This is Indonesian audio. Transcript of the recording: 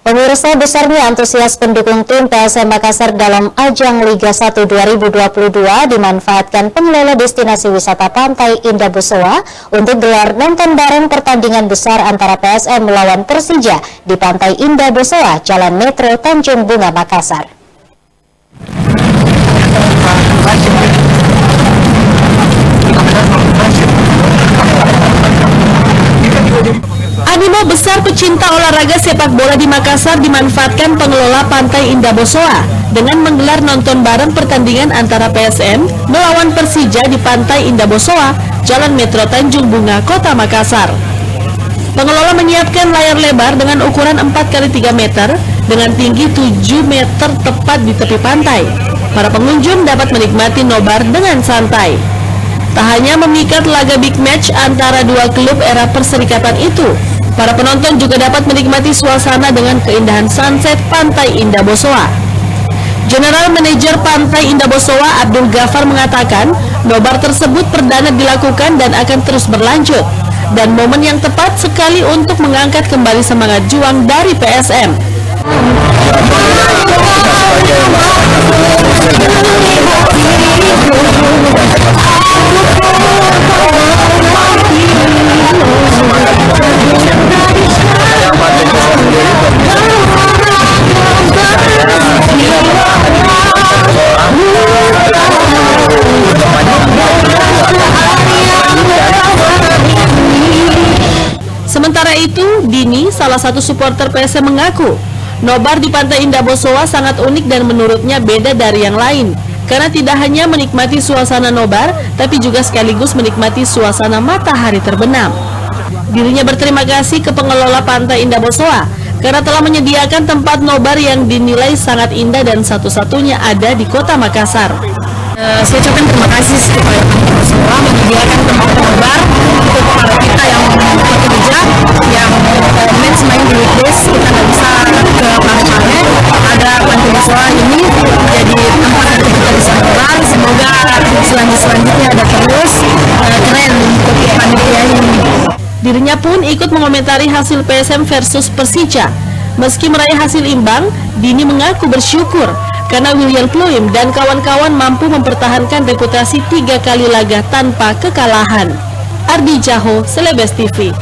Pemirsa, besarnya antusias pendukung tim PSM Makassar dalam ajang Liga 1 2022 dimanfaatkan pengelola destinasi wisata Pantai Indah Bosowa untuk gelar nonton bareng pertandingan besar antara PSM melawan Persija di Pantai Indah Bosowa, Jalan Metro Tanjung Bunga, Makassar. Animo besar pecinta olahraga sepak bola di Makassar dimanfaatkan pengelola Pantai Indah Bosowa dengan menggelar nonton bareng pertandingan antara PSM melawan Persija di Pantai Indah Bosowa, Jalan Metro Tanjung Bunga, Kota Makassar. Pengelola menyiapkan layar lebar dengan ukuran 4x3 meter dengan tinggi 7 meter tepat di tepi pantai. Para pengunjung dapat menikmati nobar dengan santai. Tak hanya memikat laga big match antara dua klub era perserikatan itu, para penonton juga dapat menikmati suasana dengan keindahan sunset Pantai Indah Bosowa. General Manager Pantai Indah Bosowa Abdul Ghaffar mengatakan, nobar tersebut perdana dilakukan dan akan terus berlanjut, dan momen yang tepat sekali untuk mengangkat kembali semangat juang dari PSM. Sementara itu, Dini, salah satu supporter PSM mengaku, nobar di Pantai Indah Bosowa sangat unik dan menurutnya beda dari yang lain. Karena tidak hanya menikmati suasana nobar, tapi juga sekaligus menikmati suasana matahari terbenam. Dirinya berterima kasih ke pengelola Pantai Indah Bosowa karena telah menyediakan tempat nobar yang dinilai sangat indah dan satu-satunya ada di Kota Makassar. Saya ucapkan terima kasih kepada Pantai Bosowa menyediakan tempat nobar untuk para kita yang bekerja, yang match main di weekdays kita nggak bisa ke Pantai. Ada Pantai Bosowa ini jadi tempat yang kita bisa nobar. Semoga selanjutnya ada terus keren untuk panitia ini. Dirinya pun ikut mengomentari hasil PSM versus Persija. Meski meraih hasil imbang, Dini mengaku bersyukur karena William Pluim dan kawan-kawan mampu mempertahankan reputasi 3 kali laga tanpa kekalahan. Ardi Jaho, Celebes TV.